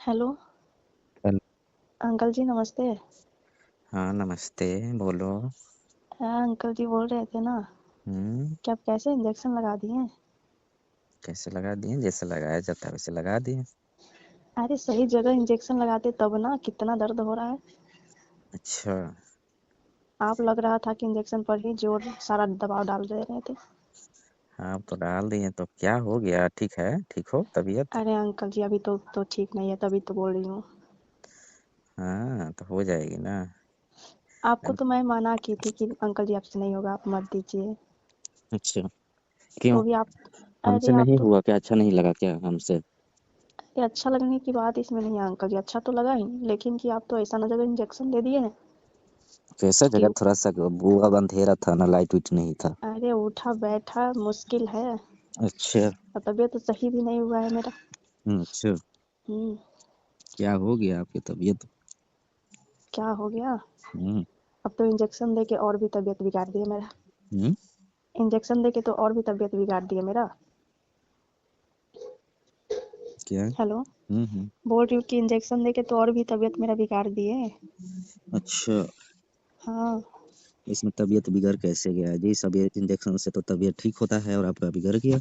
Hello. Hello. Uncle जी नमस्ते। हाँ नमस्ते। बोलो। हाँ अंकल जी बोल रहे थे ना हम्म। कि आप कैसे इंजेक्शन लगा दिए। कैसे लगा दिए? जैसे लगाया जाता है वैसे लगा दिए। अरे सही जगह इंजेक्शन लगाते तब ना, कितना दर्द हो रहा है। अच्छा। आप लग रहा था कि इंजेक्शन पर ही जोर सारा दबाव डाल दे रहे थे। हाँ तो डाल दिए तो क्या हो गया? ठीक है, ठीक हो तबीयत? अरे अंकल जी अभी तो ठीक नहीं है, तभी तो बोल रही हूँ। हाँ तो हो जाएगी ना। आपको अब तो मैं मना की थी कि अंकल जी आपसे नहीं होगा, आप मत दीजिए। अच्छा। क्यों? तो भी आप, अरे हमसे आप नहीं तो, हुआ क्या? अच्छा नहीं लगा क्या हमसे? ये अच्छा लगने की बात इसमें नहीं है अंकल जी, अच्छा तो लगा ही, लेकिन कि आप तो ऐसा न जगह इंजेक्शन दे दिए हैं कैसा कि जगह? थोड़ा सा बुआ अंधेरा था ना, लाइट उइट नहीं था। अरे उठा बैठा मुश्किल है। अच्छा। और तबीयत तो सही भी नहीं हुआ है मेरा। अच्छा। हम्म। क्या हो गया आपकी तबीयत? क्या हो गया? हम्म। अब तो इंजेक्शन देके और भी तबीयत बिगाड़ दिया मेरा। हम्म। इंजेक्शन देके तो और भी तबीयत बिगाड़ दिया मेरा। क्या? हेलो। हम्म। बोल रही हूँ कि इंजेक्शन देके तो और भी तबीयत मेरा बिगाड़ दिए। अच्छा। हाँ। इसमें तबीयत बिगड़ कैसे गया जी? सब इंजेक्शन से तो तबीयत ठीक होता है और आपका बिगड़ गया।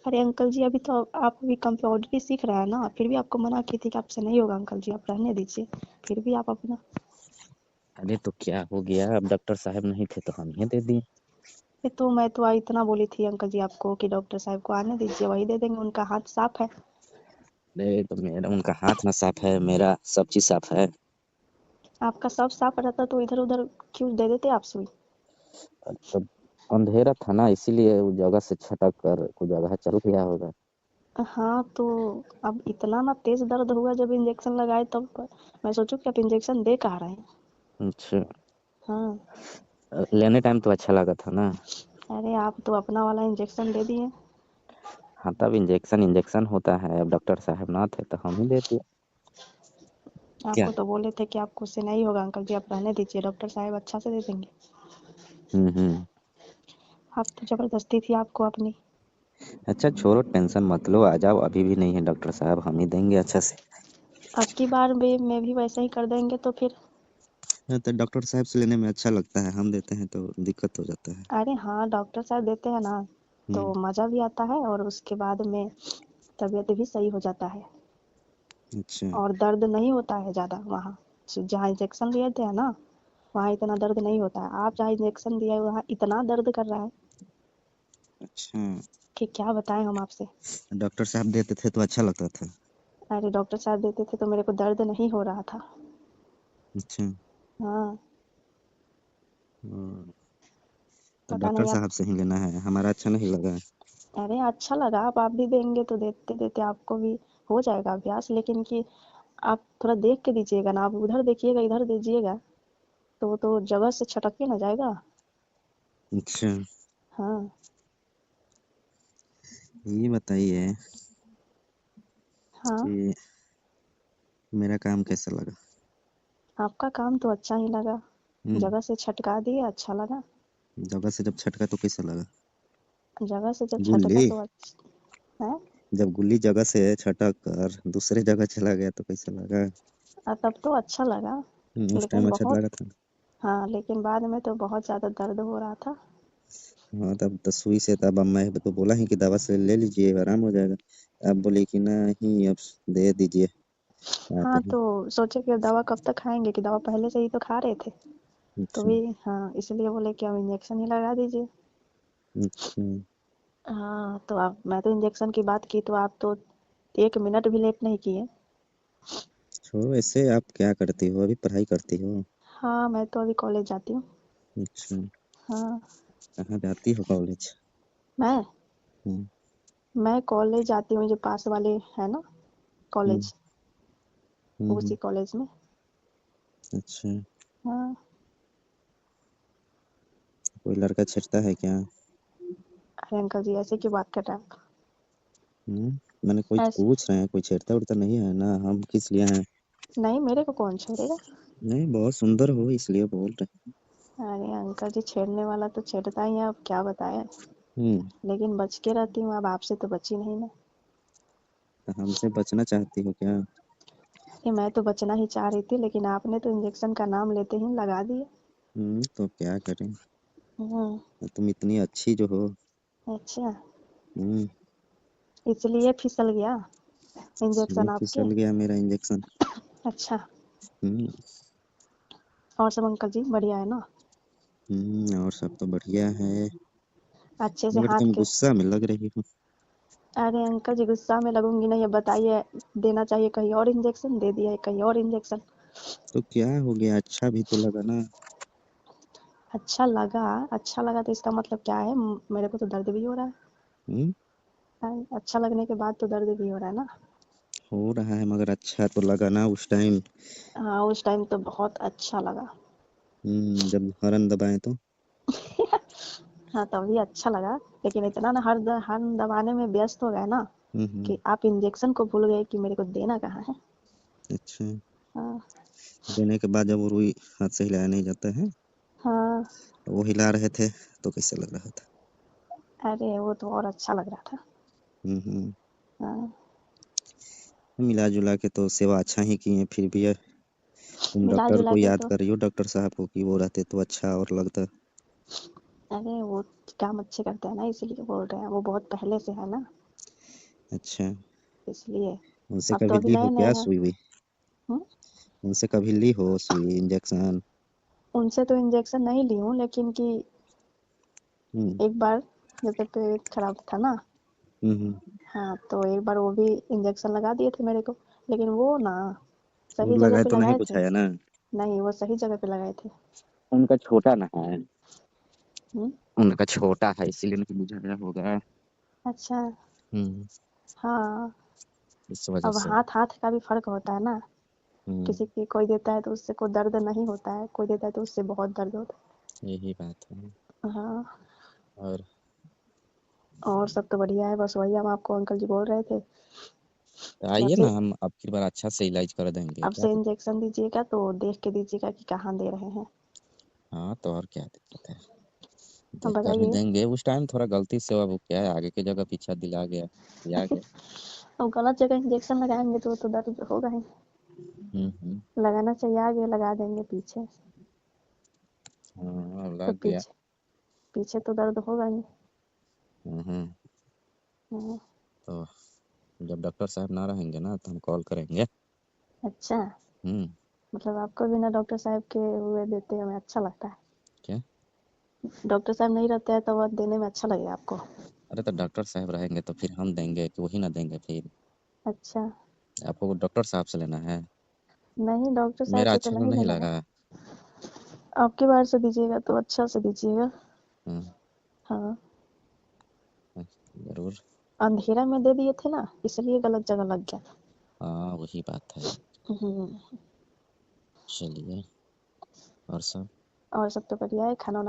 अरे अंकल जी अभी तो आप अभी कंप्यूटर ही सीख रहा है ना, फिर भी आपको मना की थी कि आपसे नहीं होगा अंकल जी, आप रहने दीजिए। फिर भी आप अपना, अरे तो क्या हो गया? अब डॉक्टर साहब नहीं थे तो हम ही दे दिए। ये तो मैं तो इतना बोली थी अंकल जी आपको कि डॉक्टर साहब को आने दीजिए, वही दे देंगे, उनका हाथ साफ है। अरे तो मेरा उनका हाथ ना साफ है, मेरा सब चीज साफ है। आपका सब साफ रहता तो इधर उधर क्यों दे देते आप सुई। तो अंधेरा था ना, इसीलिए उस जगह से छटक कर कोई जगह चल गया होगा। हाँ तो अब इतना ना तेज दर्द हुआ जब इंजेक्शन लगाए तब मैं सोचू कि आप इंजेक्शन दे कहाँ रहे हैं। अच्छा। हाँ। लेने टाइम तो अच्छा लगा था ना। अरे आप तो अपना वाला इंजेक्शन दे दिए। हाँ तब इंजेक्शन इंजेक्शन होता है, अब डॉक्टर साहब ना थे तो हम ही दे दिए। क्या? आपको तो बोले थे कि आपको उससे नहीं होगा अंकल जी, आप रहने दीजिए, डॉक्टर साहब अच्छा से दे देंगे। हम्म। आप तो जबरदस्ती थी आपको अपनी। अच्छा छोड़ो, टेंशन मत लो, आ जाओ, अभी भी नहीं है डॉक्टर साहब, हम ही देंगे अच्छा से। अब की बार में भी वैसे ही कर देंगे तो फिर। हाँ, तो डॉक्टर साहब से लेने में अच्छा लगता है, हम देते हैं तो दिक्कत हो जाता है। अरे हाँ डॉक्टर साहब देते हैं ना, तो हम्म। मज़ा भी आता है और उसके बाद में तबीयत भी सही हो जाता है। अच्छा। और दर्द नहीं होता है ज़्यादा वहाँ, जहाँ इंजेक्शन लिए थे ना, वहाँ इतना दर्द नहीं होता है। आप जहाँ इंजेक्शन दिए वहाँ इतना दर्द कर रहा है अच्छा। कि क्या बताएं हम आपसे। डॉक्टर साहब देते थे तो अच्छा लगता था। अरे डॉक्टर साहब देते थे तो मेरे को दर्द नहीं हो रहा था। अच्छा। हाँ। हम्म। तो पता डॉक्टर नहीं आप, साहब से ही लेना है, हमारा अच्छा नहीं लगा। अरे अच्छा लगा, आप भी देंगे तो देते देते आपको भी हो जाएगा अभ्यास, लेकिन कि आप थोड़ा देख के दीजिएगा ना, आप उधर देखिएगा इधर दीजिएगा तो वो तो जगह से छटक के ना जाएगा। अच्छा। हाँ। ये बताइए हाँ। कि मेरा काम कैसा लगा? आपका काम तो अच्छा ही लगा, हम्म। जगह से छटका दिए, अच्छा लगा। दवा से जब छटका तो कैसा लगा? जगह से जब छटका गुल्ली। तो अच्छा है। जब गुल्ली जगह से छटक कर दूसरे जगह चला गया तो कैसा लगा? तब तो अच्छा लगा, उस टाइम लेकिन अच्छा बहुत, लगा था। हाँ लेकिन बाद में तो बहुत ज़्यादा दर्द हो रहा था। हाँ तब तो सुई से, तब अब मैं तो बोला ही कि दवा से ले लीजिए आराम हो जाएगा। आप बोले कि नहीं अब दे दीजिए आते हाँ ही। तो सोचे कि दवा कब तक खाएंगे, कि दवा पहले से ही तो खा रहे थे, तो अच्छा। भी हाँ इसलिए बोले कि अब इंजेक्शन ही लगा दीजिए। अच्छा। हाँ तो आप, मैं तो इंजेक्शन की बात की तो आप तो 1 मिनट भी लेट नहीं किए। छोड़ो, ऐसे आप क्या करती हो? अभी पढ़ाई करती हो? हाँ मैं तो अभी कॉलेज जाती हूँ। अच्छा। हाँ। कहाँ जाती हो कॉलेज? मैं हम्म। मैं कॉलेज जाती हूँ, जो पास वाले है ना हम्म। कॉलेज, हम्म। उसी कॉलेज में। अच्छा। हाँ। कोई लड़का छेड़ता है क्या? अरे अंकल जी ऐसे क्यों बात कर रहे हैं आप। मैंने कोई ऐसे पूछ रहे हैं, कोई छेड़ता उड़ता नहीं है ना, हम किस लिए हैं? नहीं, मेरे को कौन छेड़ेगा। नहीं, बहुत सुंदर हो इसलिए बोल रहे अरे अंकल जी छेड़ने वाला तो छेड़ता ही है, अब क्या बताएं। हैं। लेकिन बच के रहती हूँ, अब आपसे तो बची नहीं मैं। तो हमसे बचना चाहती हो क्या? कि मैं तो बचना ही चाह रही थी, लेकिन आपने तो इंजेक्शन का नाम लेते ही लगा दिए। तो क्या करें, हम्म। तुम इतनी अच्छी जो हो। अच्छा, हम्म इसलिए फिसल गया इसलिए इंजेक्शन आपके। फिसल गया मेरा इंजेक्शन। अच्छा। हम्म और सब अंकल जी बढ़िया है ना? और सब तो बढ़िया है, अच्छे से मगर हाथ तुम के। गुस्सा में लग रही हो। अरे अंकल जी, गुस्सा में लगूंगी नहीं, ये बताइए। देना चाहिए कहीं और इंजेक्शन, दे दिया है कहीं और इंजेक्शन। तो क्या हो गया, अच्छा भी तो लगा ना। अच्छा लगा। अच्छा लगा तो इसका मतलब क्या है? मेरे को तो दर्द भी हो रहा हम्म है। अच्छा लगने के बाद तो दर्द भी हो रहा है ना। हो रहा है, मगर अच्छा तो लगा ना उस टाइम। हाँ, उस टाइम तो बहुत अच्छा लगा। जब हॉर्न दबाए तो। हाँ, तभी अच्छा लगा। लेकिन इतना ना हर दबाने में व्यस्त हो गए ना, हम्म कि आप इंजेक्शन को भूल गए कि मेरे को देना कहाँ है। अच्छा, हाँ। देने के बाद जब वो रुई हाथ से हिलाया नहीं जाता है, हाँ। तो वो हिला रहे थे तो कैसा लग रहा था। अरे वो तो और अच्छा लग रहा था। हम्म हाँ। मिला जुला के तो सेवा अच्छा ही किए, फिर भी तुम मिला डॉक्टर जुला को के याद तो। कर रही हो, डॉक्टर साहब को, कि वो रहते तो अच्छा और लगता। अरे वो काम अच्छे करते हैं ना, इसलिए बोल रहे हैं। वो बहुत पहले से है ना, अच्छा, इसलिए। उनसे अब तो कभी अभी ली हो नए नए क्या हैं। सुई हुई? हम्म? उनसे कभी ली हो सुई इंजेक्शन? उनसे तो इंजेक्शन नहीं ली हूँ, लेकिन कि हम्म एक बार जब तक पेट खराब था ना, हम्म हाँ, तो एक बार वो भी इंजेक्शन लगा दिए थे मेरे को। लेकिन वो ना वो सही जगह लगाए पे तो नहीं लगाए थे। बुझाया ना? नहीं, वो सही जगह पे लगाए थे। उनका छोटा ना है, हम्म। उनका छोटा है इसीलिए नहीं बुझाया होगा। अच्छा। हम्म हाँ। इस वजह अब से। हाथ हाथ का भी फर्क होता है ना। हम्म किसी की कोई देता है तो उससे कोई दर्द नहीं होता है, कोई देता है तो उससे बहुत दर्द होता यही बात है। है। हाँ। और और सब तो बढ़िया है, बस वही हम आपको अंकल जी बोल रहे थे कि अब आइए से ना, हम अब की बार अच्छा से इलाज कर देंगे, अब क्या से दिक्कत। इंजेक्शन दीजिएगा तो देख के दीजिएगा कि कहाँ दे रहे हैं। हाँ तो और क्या दिक्कत है, अब देख कर ही बताइए। देंगे। उस टाइम थोड़ा गलती से, अब क्या है, आगे की जगह पीछा दिला गया, दिया गया। अब गलत जगह इंजेक्शन लगाएंगे तो वो तो दर्द होगा ही। हम्म। लगाना चाहिए आगे, लगा देंगे पीछे हाँ अब तो लग गया। पीछे पीछे तो दर्द होगा ही। हम्म हम्म। तो जब डॉक्टर साहब ना रहेंगे ना तो हम कॉल करेंगे। अच्छा, हम्म मतलब आपको बिना डॉक्टर साहब के हुए देते हमें अच्छा लगता है। क्या? डॉक्टर साहब नहीं रहते हैं तो वह देने में अच्छा लगेगा आपको। अरे तो डॉक्टर साहब रहेंगे तो फिर हम देंगे कि वही ना देंगे फिर? अच्छा। आपको डॉक्टर साहब से लेना है? नहीं, डॉक्टर साहब मेरा से तो अच्छा तो नहीं नहीं लेना है। लगा। आपकी बार से दीजिएगा तो अच्छा से दीजिएगा। हम्म हाँ। जरूर। अंधेरा में दे दिए थे ना, इसलिए गलत जगह लग गया था। हाँ वही बात है। हम्म। चलिए, और सब। और सब तो बढ़िया है। खाना वाना